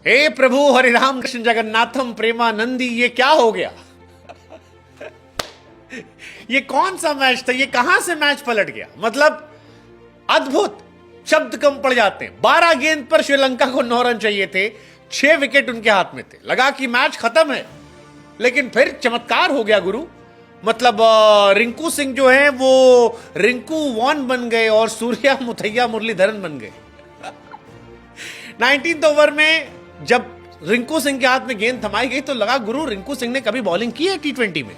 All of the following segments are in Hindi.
हे प्रभु हरि राम कृष्ण जगन्नाथम प्रेमानंदी, ये क्या हो गया? ये कौन सा मैच था? ये कहां से मैच पलट गया? मतलब अद्भुत, शब्द कम पड़ जाते हैं। 12 गेंद पर श्रीलंका को 9 रन चाहिए थे, 6 विकेट उनके हाथ में थे, लगा कि मैच खत्म है, लेकिन फिर चमत्कार हो गया गुरु। मतलब रिंकू सिंह जो है वो रिंकू वॉन बन गए और सूर्या मुथैया मुरलीधरन बन गए। 19th ओवर में जब रिंकू सिंह के हाथ में गेंद थमाई गई तो लगा गुरु रिंकू सिंह ने कभी बॉलिंग की है T20 में?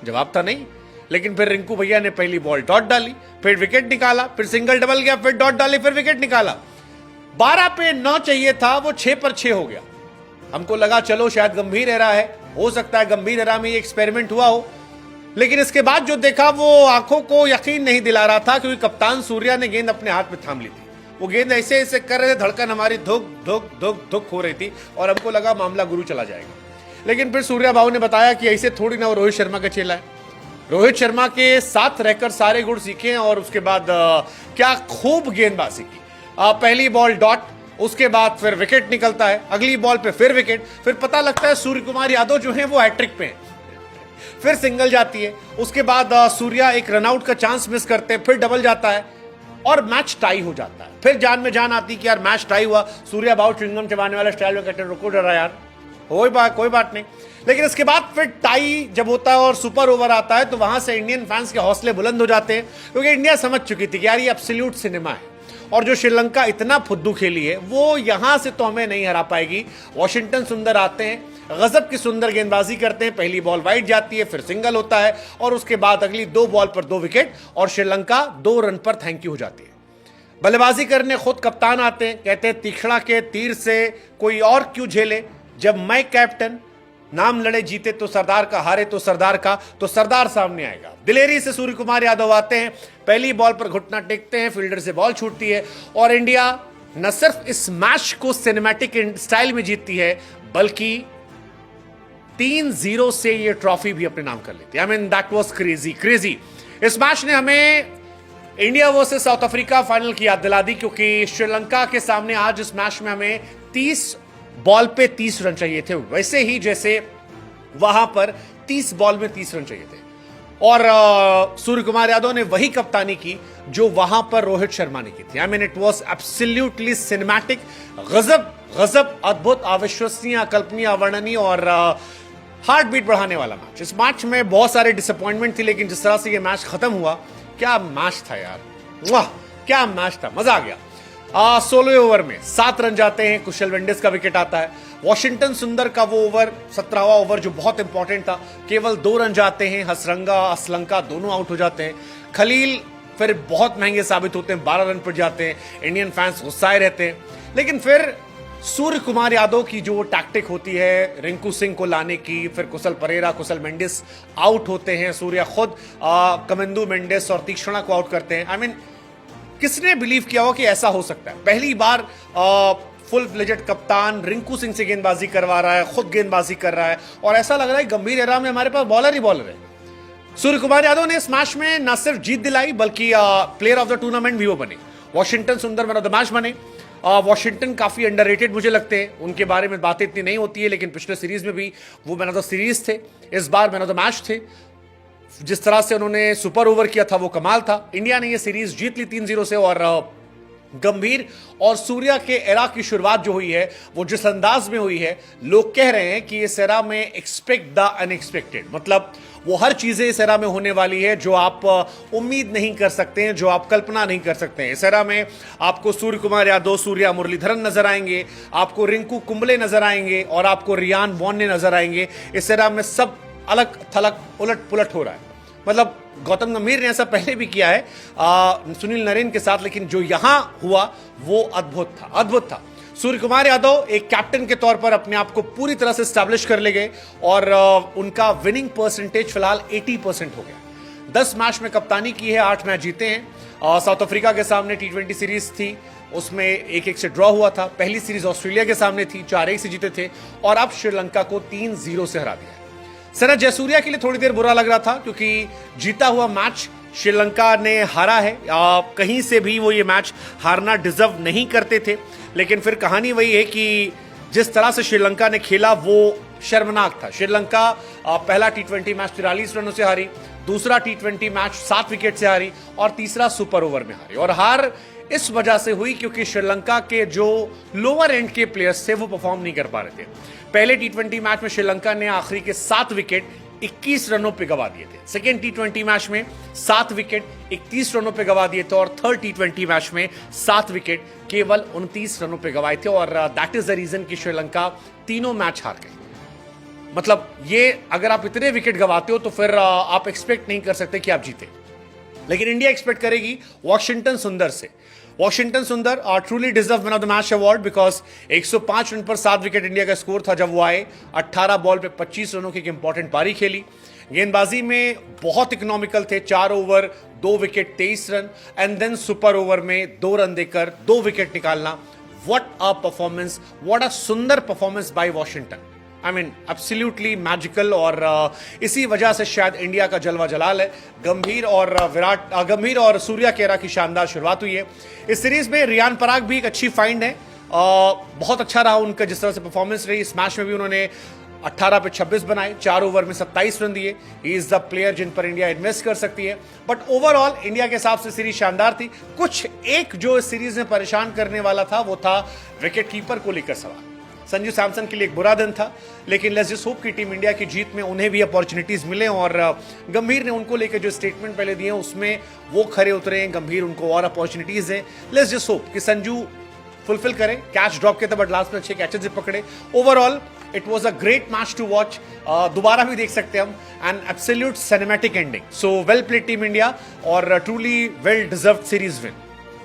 जवाब था नहीं। लेकिन फिर रिंकू भैया ने पहली बॉल डॉट डाली, फिर विकेट निकाला, फिर सिंगल डबल गया, फिर डॉट डाली, फिर विकेट निकाला। 12 पे 9 चाहिए था, वो 6 पर 6 हो गया। हमको लगा चलो शायद गंभीर एरा है, हो सकता है गंभीर एरा में ये एक्सपेरिमेंट हुआ हो, लेकिन इसके बाद जो देखा वो आंखों को यकीन नहीं दिला रहा था, क्योंकि कप्तान सूर्या ने गेंद अपने हाथ में थाम ली थी। वो गेंद ऐसे ऐसे कर रहे थे, धड़कन हमारी धुक धुक धुक धुक हो रही थी और हमको लगा मामला गुरु चला जाएगा। लेकिन फिर सूर्या बाबू ने बताया कि ऐसे थोड़ी ना वो रोहित शर्मा का चेला है। रोहित शर्मा के साथ रहकर सारे गुण सीखे और उसके बाद क्या खूब गेंदबाजी की। पहली बॉल डॉट, उसके बाद फिर विकेट निकलता है, अगली बॉल पे फिर विकेट, फिर पता लगता है सूर्य कुमार यादव जो है वो हैट्रिक पे हैं। फिर सिंगल जाती है, उसके बाद सूर्या एक रनआउट का चांस मिस करते हैं, फिर डबल जाता है और मैच टाई हो जाता है। फिर जान में जान आती कि यार मैच टाई हुआ। सूर्या बाबू च्युइंगम चबाने वाला स्टाइल में कहते रुको जरा यार, कोई बात नहीं। लेकिन इसके बाद फिर टाई जब होता है और सुपर ओवर आता है तो वहां से इंडियन फैंस के हौसले बुलंद हो जाते हैं, क्योंकि इंडिया समझ चुकी थी कि यार ये एब्सोल्यूट सिनेमा है और जो श्रीलंका इतना फुद्दू खेली है वो यहां से तो हमें नहीं हरा पाएगी। वॉशिंगटन सुंदर आते हैं, गजब की सुंदर गेंदबाजी करते हैं, पहली बॉल वाइड जाती है, फिर सिंगल होता है और उसके बाद अगली 2 बॉल पर 2 विकेट और श्रीलंका 2 रन पर थैंक यू हो जाती है। बल्लेबाजी करने खुद कप्तान आते हैं, कहते हैं तीक्ष्णा के तीर से कोई और क्यों झेले, जब मैं कैप्टन, नाम लड़े जीते तो सरदार का, हारे तो सरदार का, तो सरदार सामने आएगा। दिलेरी से सूर्य कुमार यादव आते हैं, पहली बॉल पर घुटना टेकते हैं, फील्डर से बॉल छूटती है और इंडिया न सिर्फ इस मैच को सिनेमैटिक स्टाइल में जीतती है बल्कि 3-0 से ये ट्रॉफी भी अपने नाम कर लेती है। I mean that was crazy. इस मैच ने हमें India versus south Africa final की याद दिला दी, क्योंकि श्रीलंका के सामने आज इस मैच में हमें 30 बॉल पे 30 रन चाहिए थे, वैसे ही जैसे वहां पर 30 बॉल में 30 रन चाहिए थे। और सूर्य कुमार यादव ने वही कप्तानी की जो वहां पर रोहित शर्मा ने की थी। I mean it was absolutely cinematic, गजब, अद्भुत, अविश्वसनीय, अकल्पनीय, अवर्णनीय और हार्ट बीट बढ़ाने वाला मैच। इस मैच में बहुत सारे डिसअपॉइंटमेंट थी, लेकिन जिस तरह से यह मैच खत्म हुआ, क्या मैच था यार, वाह क्या मैच था, मजा आ गया। 16वें ओवर में 7 रन जाते हैं, कुशल वेंडिस का विकेट आता है। वॉशिंगटन सुंदर का वो ओवर 17वां ओवर जो बहुत इंपॉर्टेंट था, केवल 2 रन जाते हैं, हसरंगा असलंका दोनों आउट हो जाते हैं। खलील फिर बहुत महंगे साबित होते हैं, 12 रन पर जाते हैं, इंडियन फैंस गुस्साए रहते हैं। लेकिन फिर सूर्य कुमार यादव की जो टैक्टिक होती है रिंकू सिंह को लाने की, फिर कुशल परेरा, कुशल मेंडिस आउट होते हैं, सूर्या खुद कमेंदू मेंडिस और तीक्ष्णा को आउट करते हैं। आई मीन किसने बिलीव किया हो कि ऐसा हो सकता है? पहली बार फुल फ्लेजेड कप्तान रिंकू सिंह से गेंदबाजी करवा रहा है, खुद गेंदबाजी कर रहा है और ऐसा लग रहा है गंभीर एरा में हमारे पास बॉलर ही बॉलर है। सूर्य कुमार यादव ने इस मैच में न सिर्फ जीत दिलाई बल्कि प्लेयर ऑफ द टूर्नामेंट भी वो बने। वॉशिंगटन सुंदर मैन ऑफ द मैच बने। वॉशिंगटन काफी अंडररेटेड मुझे लगते हैं, उनके बारे में बातें इतनी नहीं होती है, लेकिन पिछले सीरीज में भी वो मैन ऑफ द सीरीज थे, इस बार मैन ऑफ द मैच थे। जिस तरह से उन्होंने सुपर ओवर किया था वो कमाल था। इंडिया ने ये सीरीज जीत ली 3-0 से और गंभीर और सूर्या के एरा की शुरुआत जो हुई है वो जिस अंदाज में हुई है, लोग कह रहे हैं कि इस एरा में एक्सपेक्ट द अनएक्सपेक्टेड, मतलब वो हर चीजें इस एरा में होने वाली है जो आप उम्मीद नहीं कर सकते हैं, जो आप कल्पना नहीं कर सकते हैं। इस एरा में आपको सूर्य कुमार यादव, सूर्या मुरलीधरन नजर आएंगे, आपको रिंकू कुंबले नजर आएंगे और आपको रियान बॉन्ने नजर आएंगे। इस एरा में सब अलग थलग उलट पुलट हो रहा है। मतलब गौतम गंभीर ने ऐसा पहले भी किया है सुनील नरेन के साथ, लेकिन जो यहां हुआ वो अद्भुत था। सूर्य कुमार यादव एक कैप्टन के तौर पर अपने आप को पूरी तरह से स्टैब्लिश कर ले गए और उनका विनिंग परसेंटेज फिलहाल 80% हो गया। 10 मैच में कप्तानी की है, 8 मैच जीते हैं। साउथ अफ्रीका के सामने T20 सीरीज थी, उसमें 1-1 से ड्रॉ हुआ था। पहली सीरीज ऑस्ट्रेलिया के सामने थी, 4-1 से जीते थे और अब श्रीलंका को 3-0 से हरा दिया। सना जयसूर्या के लिए थोड़ी देर बुरा लग रहा था क्योंकि जीता हुआ मैच श्रीलंका ने हारा है। कहीं से भी वो ये मैच हारना डिजर्व नहीं करते थे, लेकिन फिर कहानी वही है कि जिस तरह से श्रीलंका ने खेला वो शर्मनाक था। श्रीलंका पहला टी20 मैच 43 रनों से हारी, दूसरा टी20 मैच 7 विकेट से हारी और तीसरा सुपर ओवर में हारी। और हार इस वजह से हुई क्योंकि श्रीलंका के जो लोअर एंड के प्लेयर्स थे वो परफॉर्म नहीं कर पा रहे थे। पहले टी20 मैच में श्रीलंका ने आखिरी के 7 विकेट 21 रनों पे गवा दिए थे। सेकेंड टी20 मैच में 7 विकेट 31 रनों पे गवा दिए थे और थर्ड टी20 मैच में 7 विकेट केवल 29 रनों पे गवाए थे। और दैट इज द रीजन कि श्रीलंका तीनों मैच हार गई। मतलब ये अगर आप इतने विकेट गवाते हो तो फिर आप एक्सपेक्ट नहीं कर सकते कि आप जीते। लेकिन इंडिया एक्सपेक्ट करेगी वॉशिंगटन सुंदर से। वॉशिंगटन सुंदर truly deserve man of the match award because 105 run पर 7 विकेट इंडिया का स्कोर था जब वो आए। 18 बॉल पे 25 रनों की एक इंपॉर्टेंट पारी खेली। गेंदबाजी में बहुत इकोनॉमिकल थे, 4 over 2 wicket 23 run and then super over में 2 रन देकर 2 विकेट निकालना। What a performance, what a Sundar performance by Washington. I mean absolutely magical. और इसी वजह से शायद इंडिया का जलवा जलाल है। गंभीर और सूर्या केरा की शानदार शुरुआत हुई है। इस सीरीज में रियान पराग भी एक अच्छी फाइंड है। बहुत अच्छा रहा उनका जिस तरह से परफॉर्मेंस रही। इस मैच में भी उन्होंने 18 पे 26 बनाए, 4 ओवर में 27 रन दिए। ही इज द प्लेयर जिन पर इंडिया इन्वेस्ट कर सकती है। बट ओवरऑल इंडिया के हिसाब से सीरीज शानदार थी। कुछ एक जो इस सीरीज में परेशान करने वाला था वो था विकेट कीपर को लेकर सवाल। संजू सैमसन के लिए एक बुरा दिन था, लेकिन लेट्स जस्ट होप कि टीम इंडिया की जीत में उन्हें भी अपॉर्चुनिटीज मिले। और गंभीर ने उनको लेकर जो स्टेटमेंट पहले दिए उसमें वो खरे उतरे हैं। गंभीर उनको और अपॉर्चुनिटीज हैं। लेट्स जस्ट होप कि संजू फुलफिल करें। कैच ड्रॉप के थे बट लास्ट में अच्छे कैचेस भी पकड़े। Overall it was a great match to watch. दोबारा भी देख सकते हैं हम। An absolute cinematic ending. So well played team India और truly well deserved series win.